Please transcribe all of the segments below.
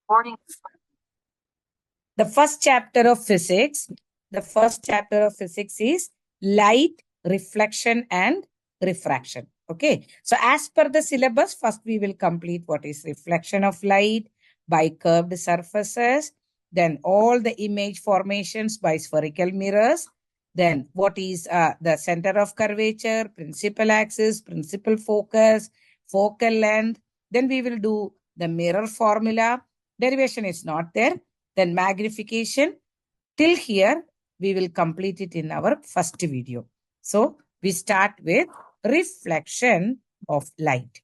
Morning. The first chapter of physics, is light, reflection, and refraction. Okay. So as per the syllabus, first we will complete what is reflection of light by curved surfaces, then all the image formations by spherical mirrors, then what is the center of curvature, principal axis, principal focus, focal length. Then we will do the mirror formula. Derivation is not there. Then magnification. Till here, we will complete it in our first video. So we start with reflection of light.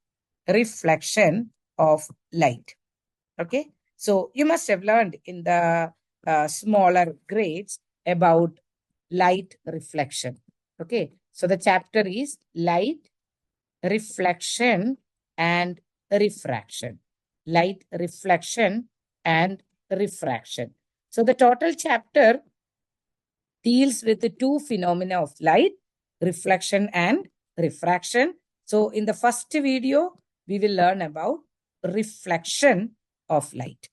Reflection of light. Okay. So you must have learned in the smaller grades about light reflection. Okay. So the chapter is light, reflection, and refraction. Light, reflection, and refraction. So the total chapter deals with the two phenomena of light, reflection and refraction. So in the first video, we will learn about reflection of light.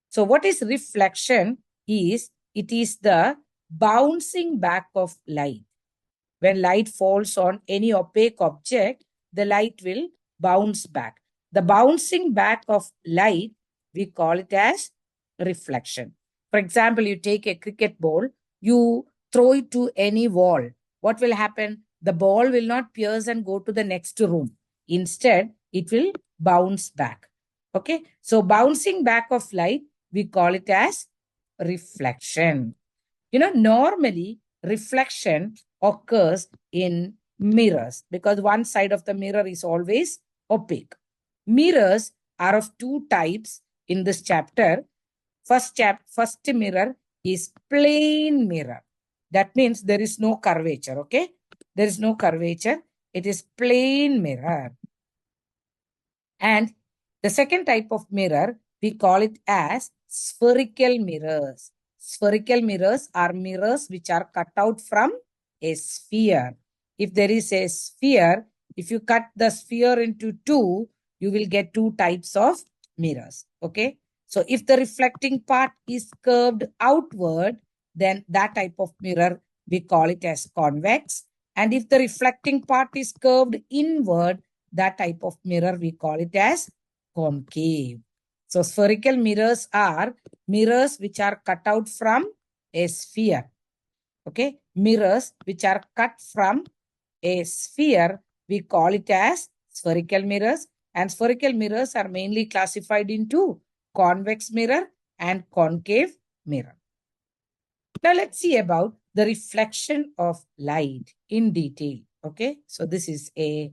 So what is reflection? It is the bouncing back of light. When light falls on any opaque object, the light will bounce back. The bouncing back of light, we call it as reflection. For example, you take a cricket ball, you throw it to any wall. What will happen? The ball will not pierce and go to the next room. Instead, it will bounce back. Okay. So bouncing back of light, we call it as reflection. Normally reflection occurs in mirrors because one side of the mirror is always opaque. Mirrors are of two types in this chapter. First mirror is plain mirror. That means there is no curvature. Okay. There is no curvature. It is plain mirror. And the second type of mirror, we call it as spherical mirrors. Spherical mirrors are mirrors which are cut out from a sphere. If there is a sphere, if you cut the sphere into two, you will get two types of mirrors. Okay. So if the reflecting part is curved outward, then that type of mirror, we call it as convex. And if the reflecting part is curved inward, that type of mirror, we call it as concave. So spherical mirrors are mirrors which are cut out from a sphere. Okay. Mirrors which are cut from a sphere, we call it as spherical mirrors. And spherical mirrors are mainly classified into convex mirror and concave mirror. Now let's see about the reflection of light in detail. Okay. So this is a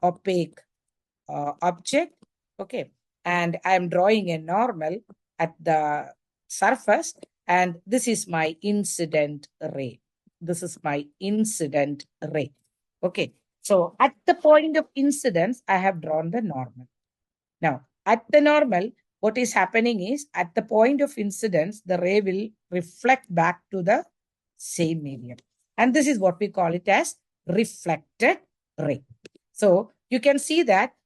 opaque object. Okay. And I am drawing a normal at the surface. And this is my incident ray. This is my incident ray. Okay. So at the point of incidence, I have drawn the normal. Now, at the normal, what is happening is at the point of incidence, the ray will reflect back to the same medium. And this is what we call it as reflected ray. So you can see that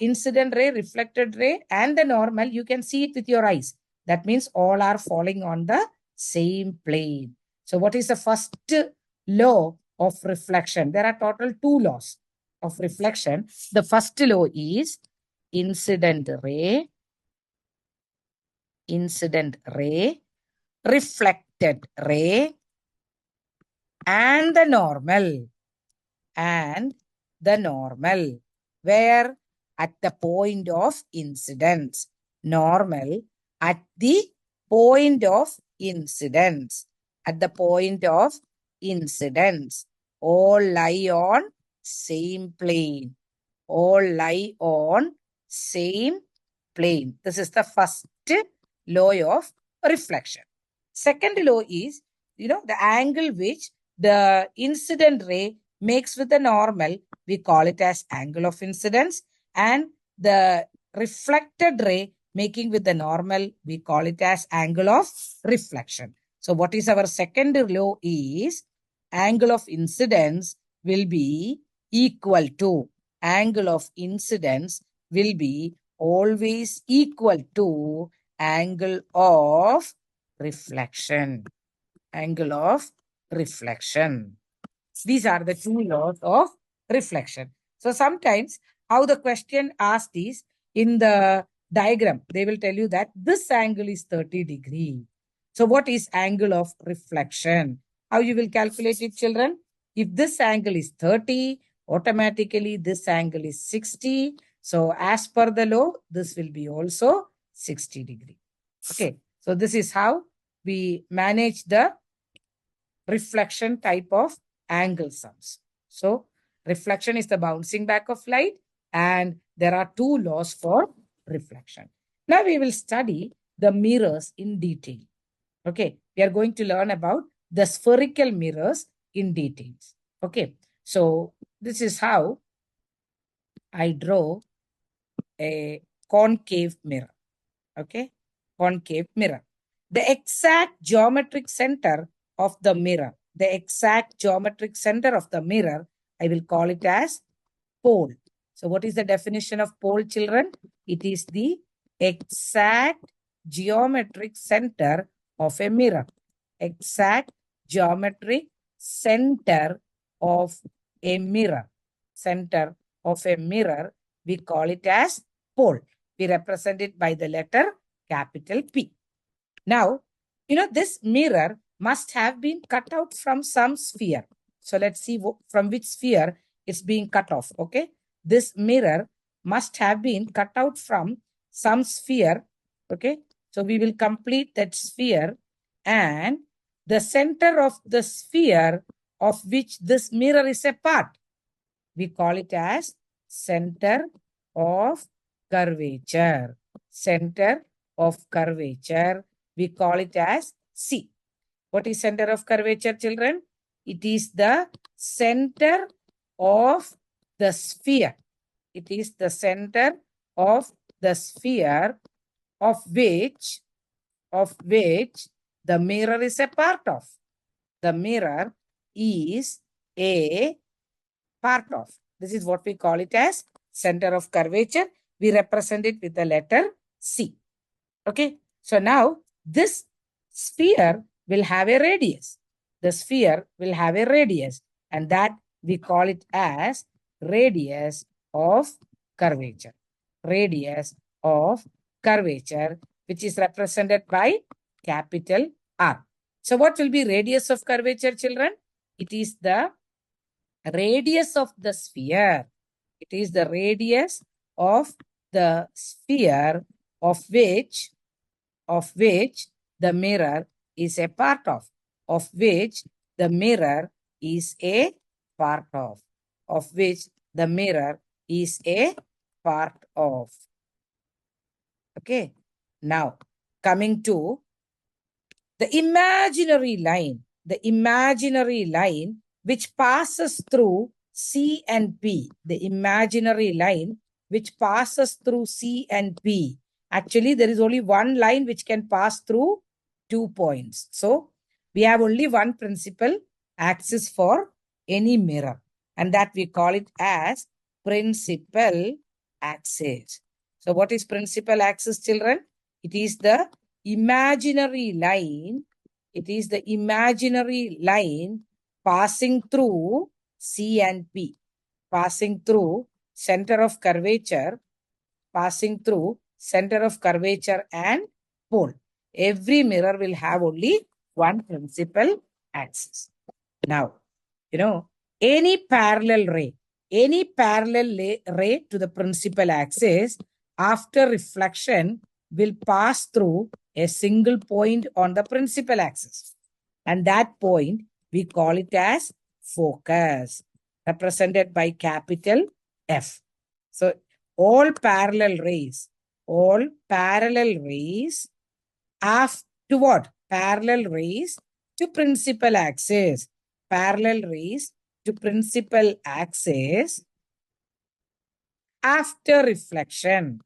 incident ray, reflected ray, and the normal, you can see it with your eyes. That means all are falling on the same plane. So what is the first law of reflection? There are total two laws of reflection. The first law is incident ray, reflected ray, and the normal. Where at the point of incidence. Normal at the point of incidence. At the point of incidence. All lie on same plane. All lie on same plane. This is the first law of reflection. Second law is, the angle which the incident ray makes with the normal, we call it as angle of incidence. And the reflected ray making with the normal, we call it as angle of reflection. So what is our second law is angle of incidence will be equal to angle of incidence will be always equal to angle of reflection. Angle of reflection. These are the two laws of reflection. So sometimes how the question asked is in the diagram, they will tell you that this angle is 30 degree. So what is angle of reflection? How you will calculate it, children? If this angle is 30, automatically this angle is 60. So as per the law, this will be also 60 degree. Okay. So this is how we manage the reflection type of angle sums. So reflection is the bouncing back of light, and there are two laws for reflection. Now we will study the mirrors in detail. Okay, we are going to learn about the spherical mirrors in details. Okay, so this is how I draw a concave mirror. Okay, concave mirror. The exact geometric center of the mirror, the exact geometric center of the mirror, I will call it as pole. So what is the definition of pole, children? It is the exact geometric center of a mirror. Exact geometric center of a mirror. Center of a mirror, we call it as pole. We represent it by the letter capital P. Now, this mirror must have been cut out from some sphere. So let's see from which sphere it's being cut off. Okay. This mirror must have been cut out from some sphere. Okay. So we will complete that sphere, and the center of the sphere of which this mirror is a part, we call it as center of curvature. Center of curvature, we call it as C. What is center of curvature, children? It is the center of the sphere. It is the center of the sphere of which the mirror is a part of. The mirror is a part of. This is what we call it as center of curvature. We represent it with the letter C. Okay. So now this sphere will have a radius. The sphere will have a radius, and that we call it as radius of curvature. Radius of curvature, which is represented by capital R. So what will be radius of curvature, children? It is the radius of the sphere. It is the radius of the sphere of which the mirror is a part of which the mirror is a part of which the mirror is a part of. Okay. Now, coming to the imaginary line which passes through C and P, the imaginary line which passes through C and P. Actually, there is only one line which can pass through 2 points. So, we have only one principal axis for any mirror, and that we call it as principal axis. So, what is principal axis, children? It is the imaginary line. It is the imaginary line passing through C and P, passing through center of curvature, and pole. Every mirror will have only one principal axis. Now, any parallel ray to the principal axis after reflection will pass through a single point on the principal axis. And that point, we call it as focus, represented by capital F. So, all parallel rays after what? Parallel rays to principal axis. Parallel rays to principal axis after reflection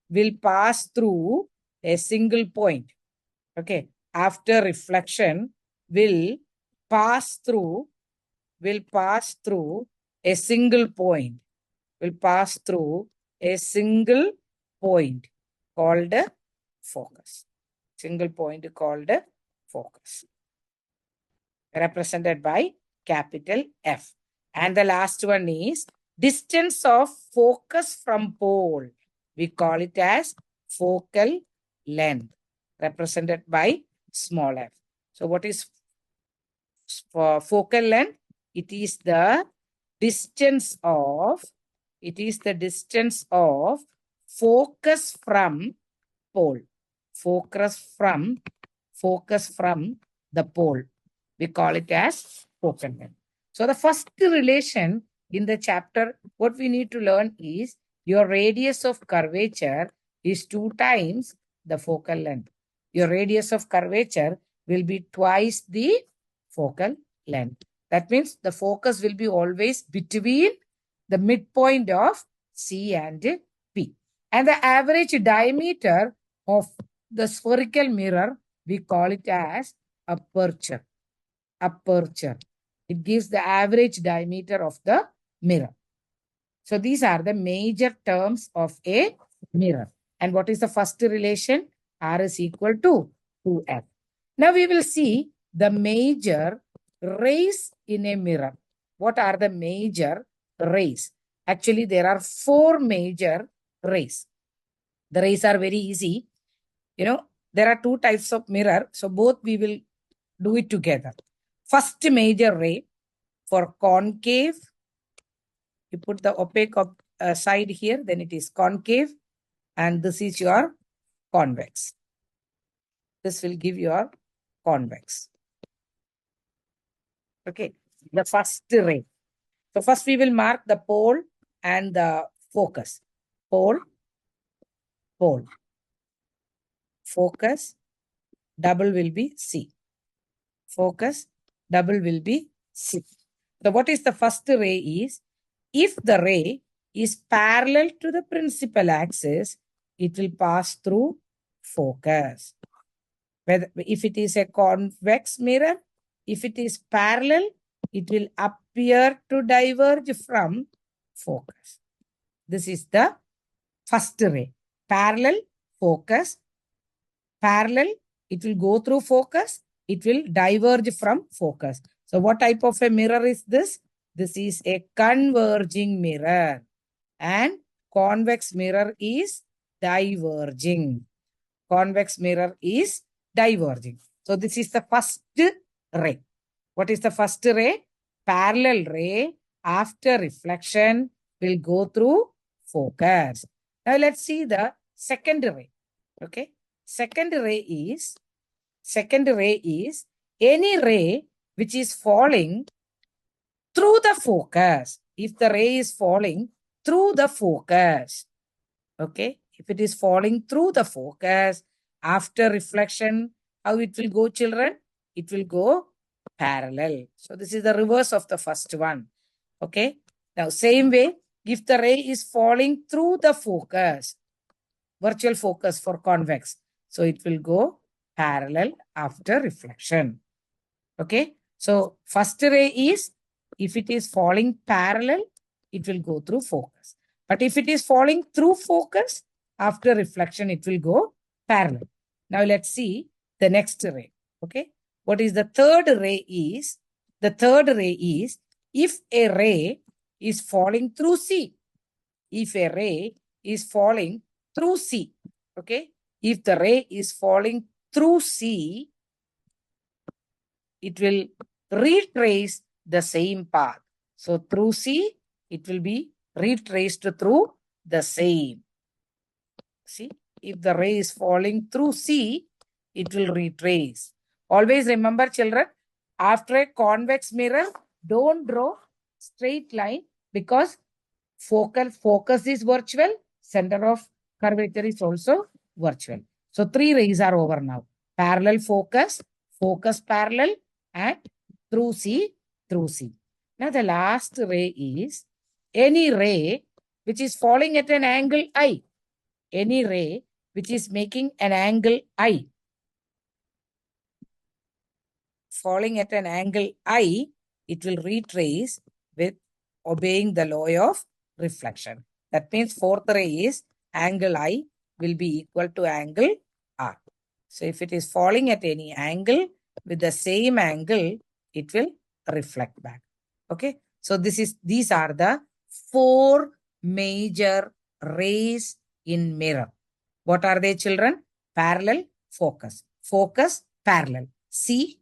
will pass through a single point. Okay. After reflection will pass through a single point. will pass through a single point called focus. Single point called focus, represented by capital F. And the last one is distance of focus from pole. We call it as focal length, represented by small f. So what is for focal length? It is the distance of focus from pole. Focus from the pole. We call it as focal length. So the first relation in the chapter, what we need to learn is your radius of curvature is 2 times the focal length. Your radius of curvature will be twice the focal length. That means the focus will be always between the midpoint of C and P. And the average diameter of the spherical mirror, we call it as aperture. Aperture. It gives the average diameter of the mirror. So these are the major terms of a mirror. And what is the first relation? R is equal to 2F. Now we will see the major rays in a mirror. What are the major rays? Actually, there are 4 major rays. The rays are very easy. There are 2 types of mirror. So both we will do it together. First major ray for concave. You put the opaque side here, then it is concave. And this is your convex. This will give your convex. Okay, the first ray. So first we will mark the pole and the focus. Pole, focus, double will be C. Focus, double will be C. So what is the first ray is, if the ray is parallel to the principal axis, it will pass through focus. If it is a convex mirror, if it is parallel, it will appear to diverge from focus. This is the first ray. Parallel, focus. Parallel, it will go through focus. It will diverge from focus. So what type of a mirror is this? This is a converging mirror. And convex mirror is diverging. Convex mirror is diverging. So this is the first ray. What is the first ray? Parallel ray after reflection will go through focus. Now let's see the second ray. Okay. Second ray is any ray which is falling through the focus. If the ray is falling through the focus, okay, if it is falling through the focus after reflection, how it will go, children? It will go parallel. So this is the reverse of the first one. Okay. Now same way, if the ray is falling through the focus, virtual focus for convex, so it will go parallel after reflection. Okay. So first ray is, if it is falling parallel, it will go through focus. But if it is falling through focus, after reflection, it will go parallel. Now let's see the next ray. Okay. What is the third ray is? The third ray is, if a ray is falling through C. If a ray is falling through C. Okay. If the ray is falling through C, it will retrace the same path. So through C, it will be retraced through the same. See, if the ray is falling through C, it will retrace. Always remember, children, after a convex mirror, don't draw straight line because focus is virtual, center of curvature is also virtual. So 3 rays are over now. Parallel focus, focus parallel, and through C. Now the last ray is any ray which is falling at an angle I. Any ray which is making an angle I. Falling at an angle I, it will retrace with obeying the law of reflection. That means fourth ray is angle I will be equal to angle R. So if it is falling at any angle with the same angle, it will reflect back. Okay. So these are the four major rays in mirror. What are they, children? Parallel, focus. Focus, parallel. C.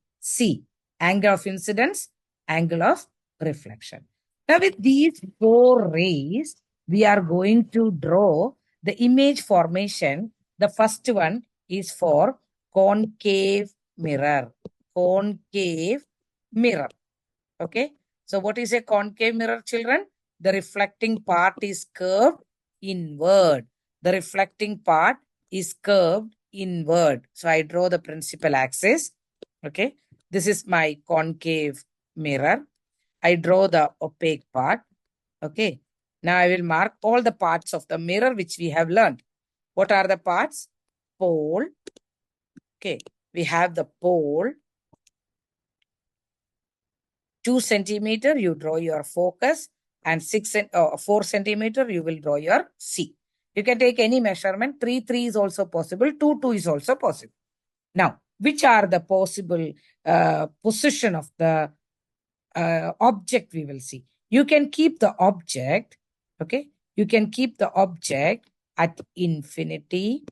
Angle of incidence, angle of reflection. Now, with these four rays, we are going to draw the image formation. The first one is for concave mirror. Concave mirror. Okay. So, what is a concave mirror, children? The reflecting part is curved inward. The reflecting part is curved inward. So, I draw the principal axis. Okay. This is my concave mirror. I draw the opaque part. Okay. Now I will mark all the parts of the mirror which we have learned. What are the parts? Pole. Okay. We have the pole. 2 centimeter, you draw your focus, and 4 centimeter, you will draw your C. You can take any measurement. 3 is also possible. 2 is also possible. Now, which are the possible position of the object we will see? You can keep the object, okay? You can keep the object at infinity.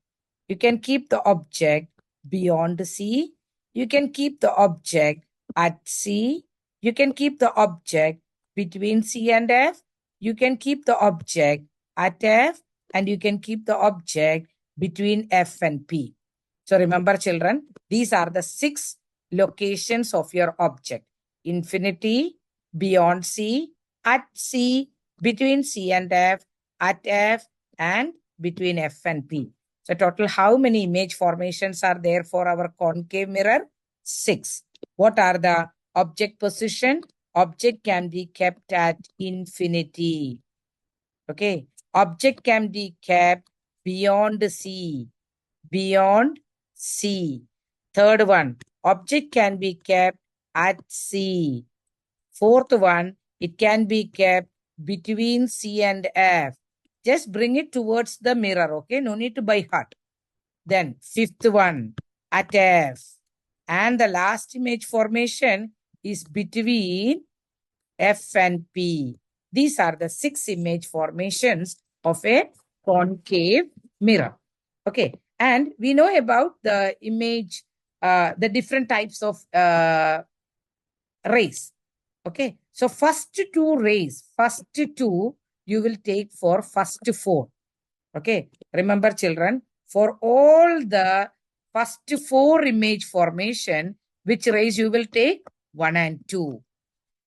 You can keep the object beyond C. You can keep the object at C. You can keep the object between C and F. You can keep the object at F, and you can keep the object between F and P. So remember, children, these are the 6 locations of your object. Infinity, beyond C, at C, between C and F, at F, and between F and P. So total, how many image formations are there for our concave mirror? 6. What are the object position? Object can be kept at infinity. Okay. Object can be kept beyond C. Beyond C. Third one, object can be kept at C. Fourth one, it can be kept between C and F. Just bring it towards the mirror, okay? No need to by heart. Then fifth one, at F. And the last image formation is between F and P. These are the 6 image formations of a concave mirror. Okay. And we know about the image, the different types of rays. Okay. So first 2 rays, first 2 you will take for first 4. Okay. Remember, children, for all the first 4 image formation, which rays you will take? 1 and 2.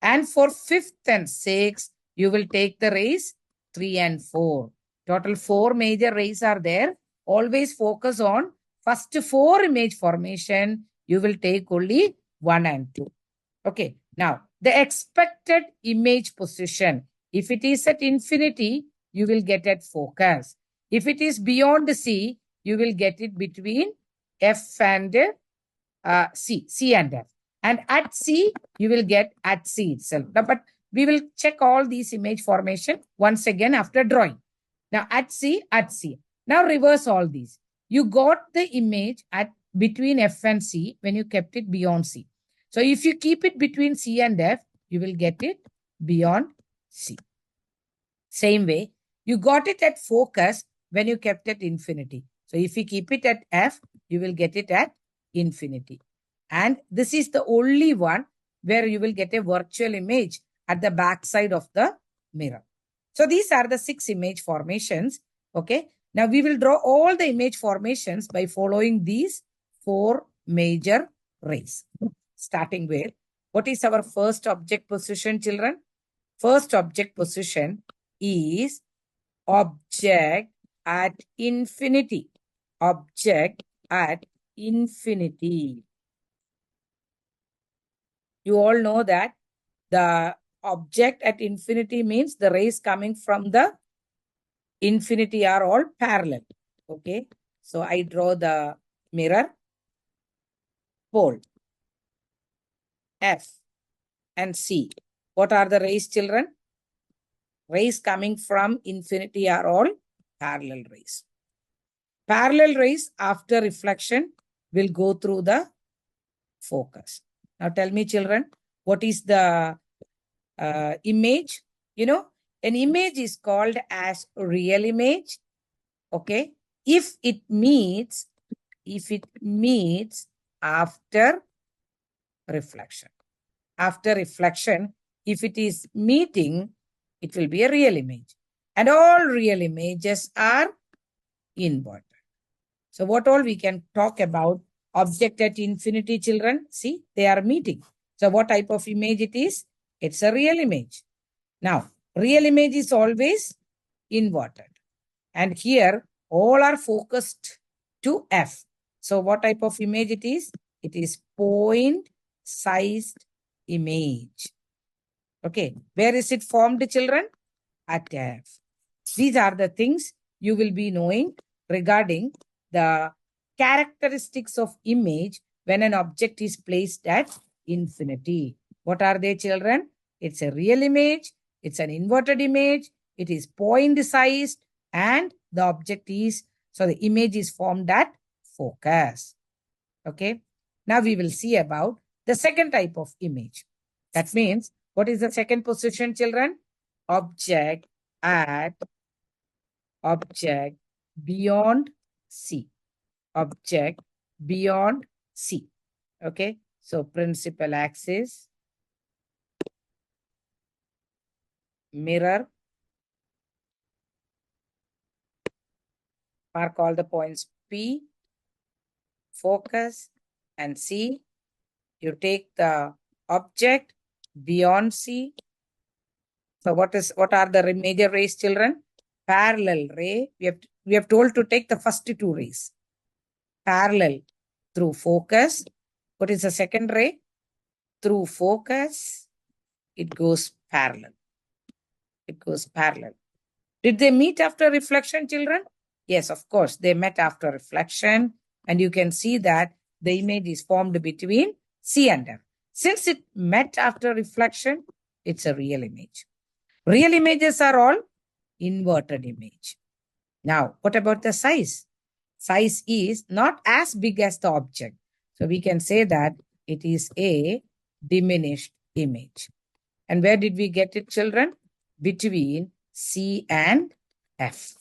And for 5th and 6th, you will take the rays 3 and 4. Total 4 major rays are there. Always focus on first 4 image formation. You will take only 1 and 2. Okay. Now, the expected image position. If it is at infinity, you will get at focus. If it is beyond C, you will get it between F and C and F. And at C, you will get at C itself. Now, but we will check all these image formation once again after drawing. Now, at C. Now, reverse all these. You got the image at between F and C when you kept it beyond C. So, if you keep it between C and F, you will get it beyond C. Same way, you got it at focus when you kept it infinity. So, if you keep it at F, you will get it at infinity. And this is the only one where you will get a virtual image at the back side of the mirror. So these are the 6 image formations. Okay. Now we will draw all the image formations by following these 4 major rays. Starting with, what is our first object position, children? First object position is object at infinity. Object at infinity. You all know that the object at infinity means the rays coming from the infinity are all parallel. Okay. So I draw the mirror, pole, F and C. What are the rays, children? rays coming from infinity are all parallel rays. Parallel rays after reflection will go through the focus. Now tell me, children, what is the image? You know, an image is called as real image. Okay. If it meets after reflection. After reflection, if it is meeting, it will be a real image. And all real images are inverted. So what all we can talk about? Object at infinity, children. See, they are meeting. So what type of image it is? It's a real image. Now, real image is always inverted. And here, all are focused to F. So what type of image it is? It is point-sized image. Okay. Where is it formed, children? At F. These are the things you will be knowing regarding the characteristics of image when an object is placed at infinity. What are they, children? It's a real image. It's an inverted image. It is point-sized. And the object is, so the image is formed at focus. Okay. Now we will see about the second type of image. That means, what is the second position, children? Object beyond C. Object beyond C. Okay. So principal axis, mirror, mark all the points P, focus, and C. You take the object beyond C. So what are the major rays, children? Parallel ray. We have told to take the first two rays. Parallel through focus. What is the second ray? Through focus, it goes parallel. It goes parallel. Did they meet after reflection, children? Yes, of course. They met after reflection. And you can see that the image is formed between C and F. Since it met after reflection, it's a real image. Real images are all inverted image. Now, what about the size? Size is not as big as the object. So we can say that it is a diminished image. And where did we get it, children? Between C and F.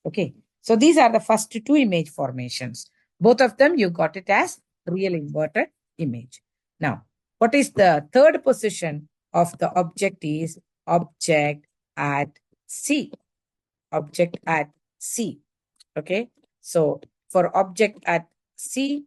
Okay. So these are the first two image formations. Both of them, you got it as real inverted image. Now, what is the third position of the object is object at C. Object at C. Okay. So for object at C,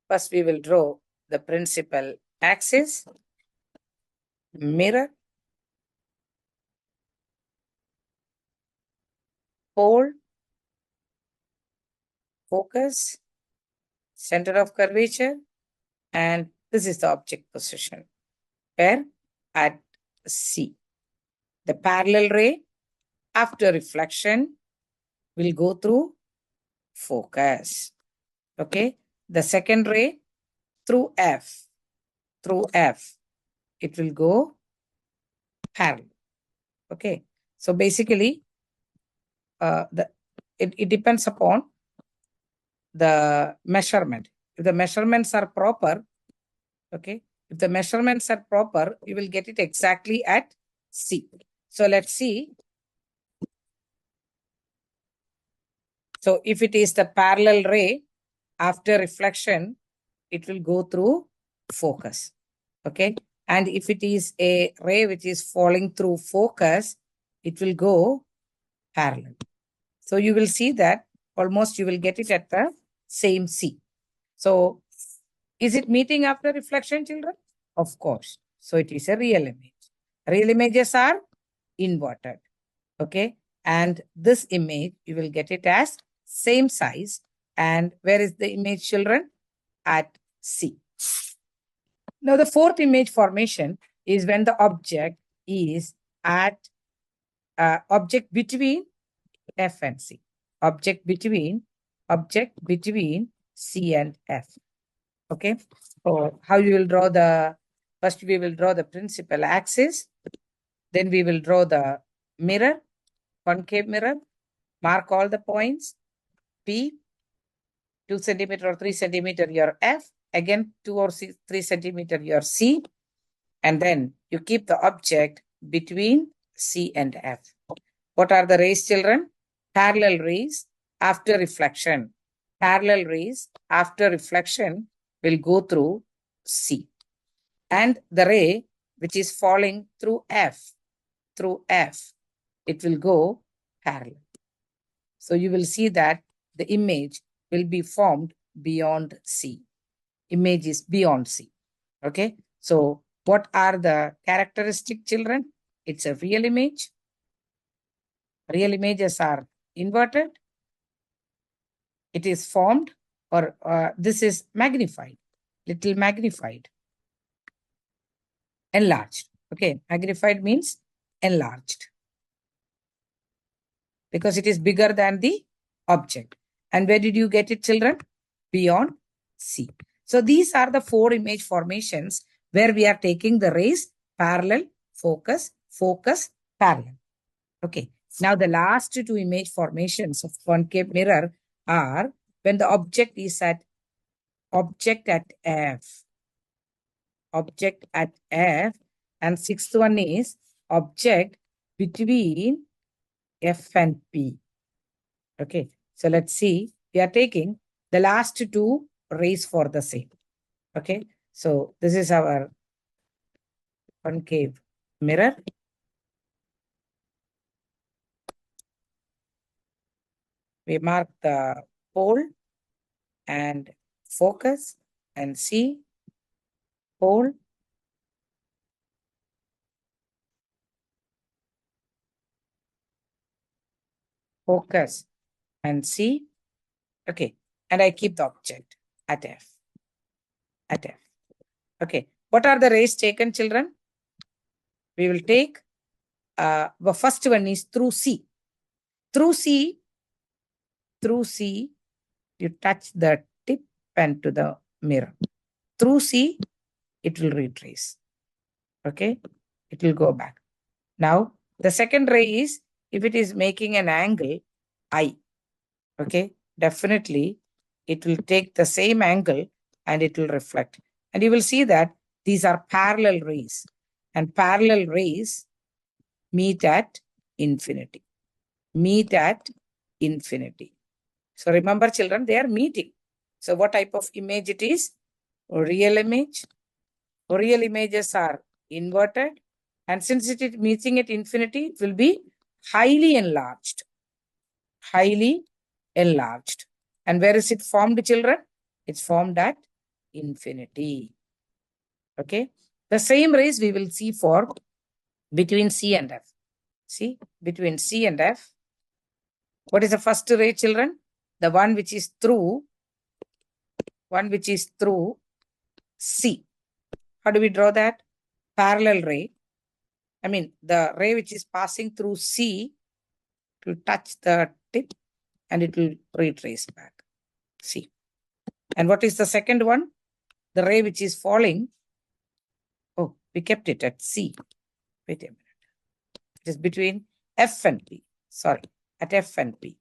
first we will draw the principal axis, mirror, pole, focus, center of curvature, and this is the object position where at C. The parallel ray after reflection will go through focus. Okay. The second ray through F. It will go parallel. Okay. So basically, it depends upon the measurement. If the measurements are proper, okay, if the measurements are proper, you will get it exactly at C. So let's see. So if it is the parallel ray, after reflection, it will go through focus. Okay. And if it is a ray which is falling through focus, it will go parallel. So you will see that almost you will get it at the same C. So is it meeting after reflection, children? Of course. So it is a real image. Real images are inverted. Okay. And this image, you will get it as same size. And where is the image, children? At C. Now, the fourth image formation is when the object is at object between F and C. Object between object between C and F. Okay. So how you will draw first we will draw the principal axis. Then we will draw the mirror, concave mirror, mark all the points, P, 2 centimeter or 3 centimeter your F, again 2 or 3 centimeter your C, and then you keep the object between C and F. What are the rays, children? Parallel rays after reflection. Parallel rays after reflection will go through C. And the ray which is falling through F, it will go parallel. So you will see that the image will be formed beyond C. Image is beyond C. Okay. So what are the characteristic, children? It's a real image. Real images are inverted. It is formed, or this is magnified, little magnified, enlarged. Okay. Magnified means enlarged, because it is bigger than the object. And where did you get it, children? Beyond C. So these are the 4 image formations where we are taking the rays parallel, focus, focus, parallel. Okay. Now the last 2 image formations of concave mirror are when the object is at F. Object at F. And 6th one is object between F and P. Okay. So let's see. We are taking the last 2 rays for the same. Okay. So this is our concave mirror. We mark the pole and focus and see pole, focus and see. Okay. And I keep the object at F. At F. Okay. What are the rays taken, children? We will take the first one is through C. Through C, you touch the tip and to the mirror. Through C, it will retrace. Okay. It will go back. Now, the second ray is if it is making an angle I. Okay. Definitely, it will take the same angle and it will reflect. And you will see that these are parallel rays. And parallel rays meet at infinity. Meet at infinity. So remember, children, they are meeting. So what type of image it is? Real image. Real images are inverted. And since it is meeting at infinity, it will be highly enlarged. Highly enlarged. And where is it formed, children? It's formed at infinity. Okay. The same rays we will see for between C and F. See, between C and F. What is the first ray, children? The one which is through C. How do we draw that? Parallel ray. I mean, the ray which is passing through C to touch the tip and it will retrace back. C. And what is the second one? The ray which is falling. Oh, we kept it at C. Wait a minute. It is between F and P. Sorry, at F and P.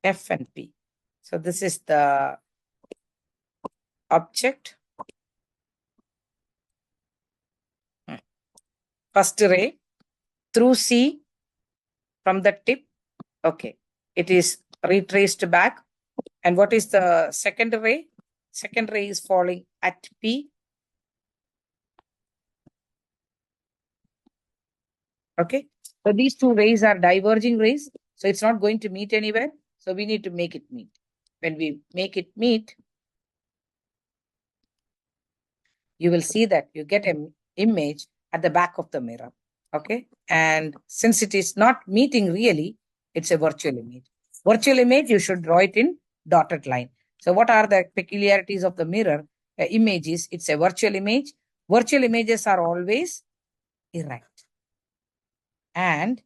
F and P. So this is the object. First ray through C from the tip. Okay. It is retraced back. And what is the second ray? Second ray is falling at P. Okay. So these 2 rays are diverging rays. So it's not going to meet anywhere. So we need to make it meet. When we make it meet, you will see that you get an image at the back of the mirror. Okay. And since it is not meeting really, it's a virtual image. Virtual image, you should draw it in dotted line. So what are the peculiarities of the mirror images? It's a virtual image. Virtual images are always erect. And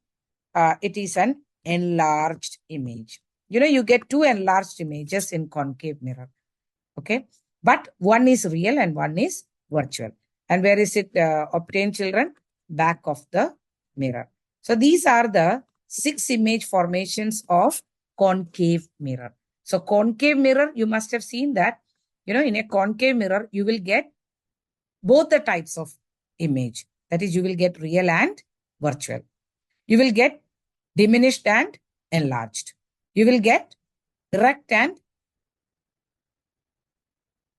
it is an enlarged image. you get two enlarged images in concave mirror. Okay. But one is real and one is virtual. And where is it obtained, children? Back of the mirror. So these are the 6 image formations of concave mirror. So concave mirror, you must have seen that, in a concave mirror, you will get both the types of image. That is, you will get real and virtual. You will get diminished and enlarged. You will get direct and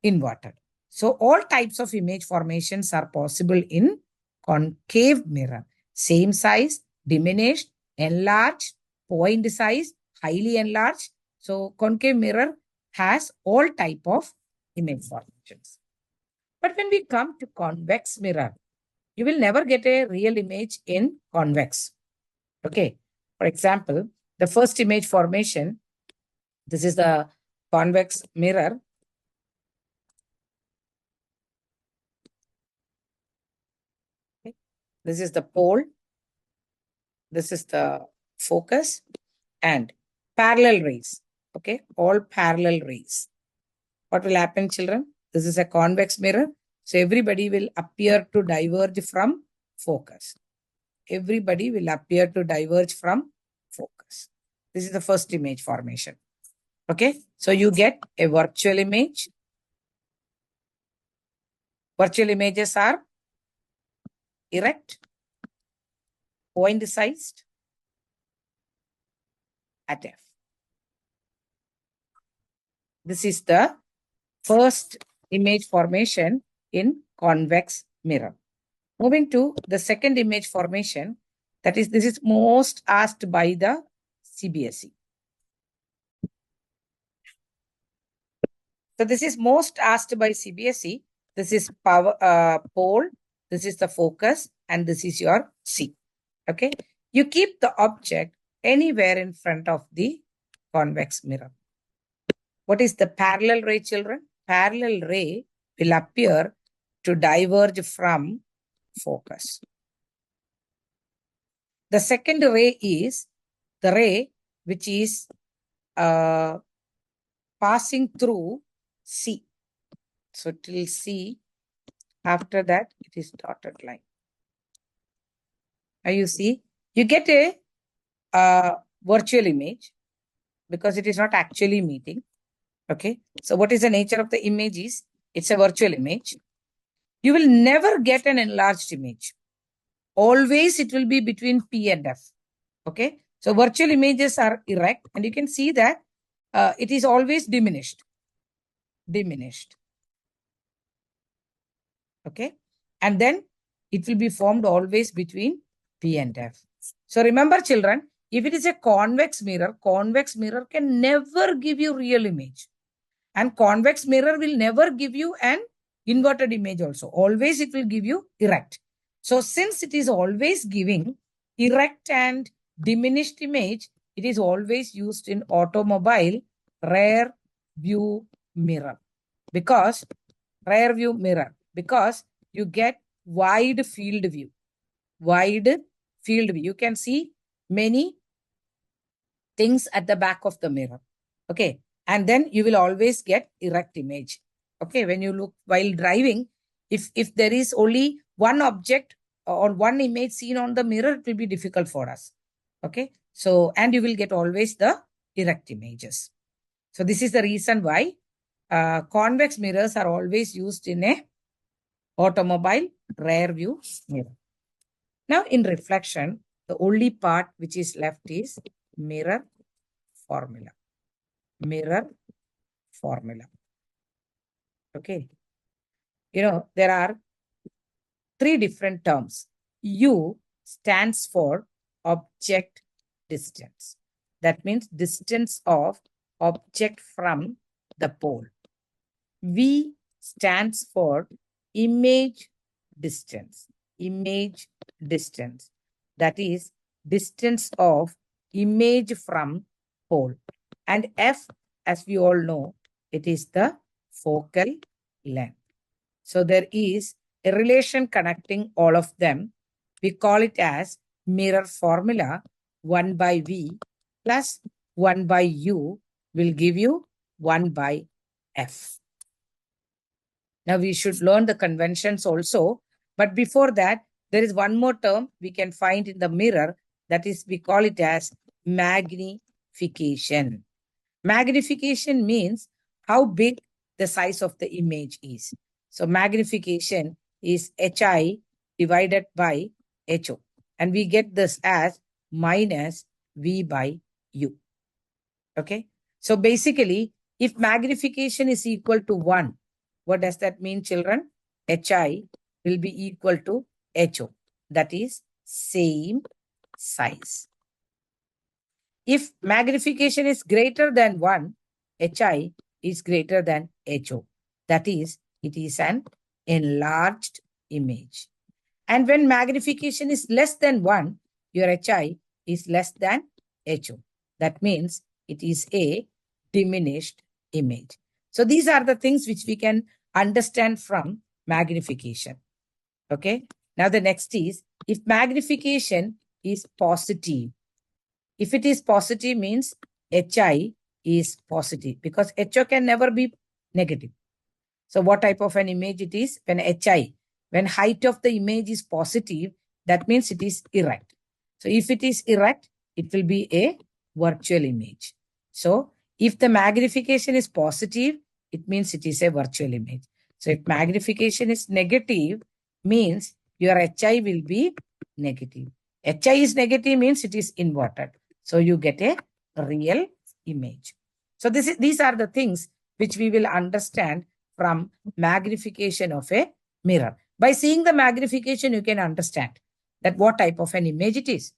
inverted. So all types of image formations are possible in concave mirror. Same size, diminished, enlarged, point size, highly enlarged. So concave mirror has all type of image formations. But when we come to convex mirror, you will never get a real image in convex. Okay. For example, the first image formation, this is the convex mirror. Okay. This is the pole. This is the focus and parallel rays. Okay. All parallel rays. What will happen, children? This is a convex mirror. So everybody will appear to diverge from focus. Everybody will appear to diverge from focus. This is the first image formation. Okay. So you get a virtual image. Virtual images are erect, point sized, at F. This is the first image formation in convex mirror. Moving to the second image formation, that is, this is most asked by the CBSE. So this is most asked by CBSE. This is pole, this is the focus, and this is your C. Okay. You keep the object anywhere in front of the convex mirror. What is the parallel ray, children? Parallel ray will appear to diverge from focus. The second ray is the ray which is passing through C. So till C, after that it is dotted line. Now you see, you get a virtual image because it is not actually meeting. Okay. So what is the nature of the image is, it's a virtual image. You will never get an enlarged image. Always it will be between P and F. Okay. So virtual images are erect and you can see that it is always diminished. Diminished. Okay. And then it will be formed always between P and F. So remember, children, if it is a convex mirror can never give you real image. And convex mirror will never give you an inverted image also. Always it will give you erect. So since it is always giving erect and diminished image, it is always used in automobile rear view mirror. Because rear view mirror, because you get wide field view. Wide field view. You can see many things at the back of the mirror. Okay. And then you will always get erect image. Okay. When you look while driving, if there is only one object or one image seen on the mirror, it will be difficult for us. Okay. So, and you will get always the erect images. So this is the reason why convex mirrors are always used in a automobile rear view mirror. Now in reflection, the only part which is left is mirror formula. Mirror formula. Okay. There are 3 different terms. U stands for object distance. That means distance of object from the pole. V stands for image distance. Image distance. That is distance of image from pole. And F, as we all know, it is the focal length. So there is a relation connecting all of them. We call it as mirror formula 1 by V plus 1 by U will give you 1 by F. Now we should learn the conventions also. But before that, there is one more term we can find in the mirror. That is, we call it as magnification. Magnification means how big the size of the image is. So magnification is HI divided by HO. And we get this as minus V by U. Okay. So basically, if magnification is equal to 1, what does that mean, children? HI will be equal to HO. That is same size. If magnification is greater than 1, HI is greater than HO. That is, it is an enlarged image. And when magnification is less than 1, your HI is less than HO. That means it is a diminished image. So these are the things which we can understand from magnification. Okay. Now the next is, if magnification is positive, if it is positive means HI is positive, because HO can never be negative. So what type of an image it is? When HI, when height of the image is positive, that means it is erect. So if it is erect, it will be a virtual image. So if the magnification is positive, it means it is a virtual image. So if magnification is negative, means your HI will be negative. HI is negative means it is inverted. So you get a real image. So these are the things which we will understand from magnification of a mirror. By seeing the magnification, you can understand that what type of an image it is.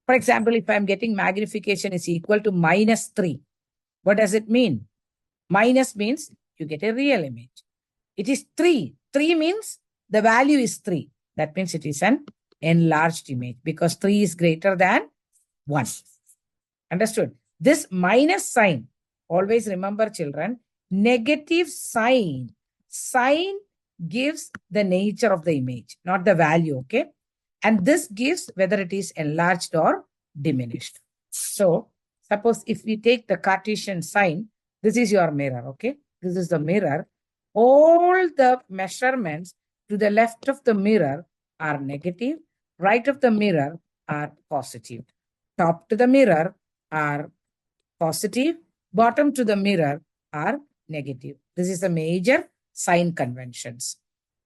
For example, if I'm getting magnification is equal to minus 3, what does it mean? Minus means you get a real image. It is 3. 3 means the value is 3. That means it is an enlarged image because 3 is greater than 1. Understood? This minus sign, always remember children, negative sign. Sign gives the nature of the image, not the value, okay? And this gives whether it is enlarged or diminished. So, suppose if we take the Cartesian sign, this is your mirror, okay? This is the mirror. All the measurements to the left of the mirror are negative, right of the mirror are positive. Top to the mirror are positive, bottom to the mirror are negative. This is the major sign conventions.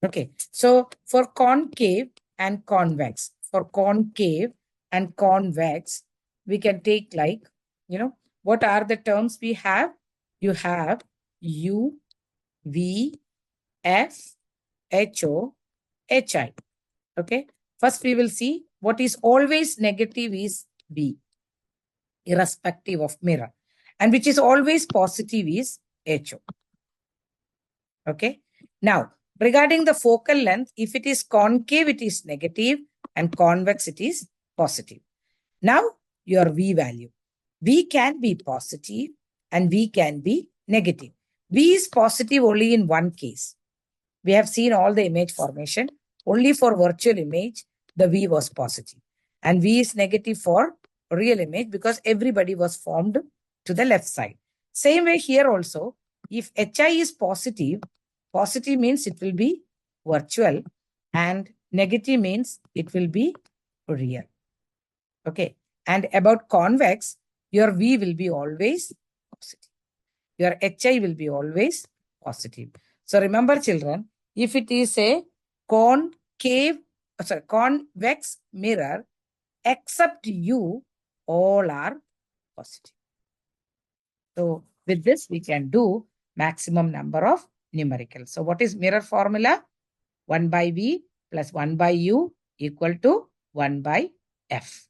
Okay, so for concave and convex, we can take like, what are the terms we have? You have U, V, F, HO, HI. Okay, first we will see what is always negative is V, irrespective of mirror, and which is always positive is HO. Okay. Now, regarding the focal length, if it is concave, it is negative, and convex, it is positive. Now, your V value. V can be positive and V can be negative. V is positive only in one case. We have seen all the image formation. Only for virtual image, the V was positive. And V is negative for real image because everybody was formed to the left side. Same way here also, if HI is positive, positive means it will be virtual and negative means it will be real. Okay. And about convex, your V will be always positive. Your HI will be always positive. So remember children, if it is a convex mirror, except U, all are positive. So with this, we can do maximum number of numericals. So what is mirror formula? 1 by V plus 1 by U equal to 1 by F.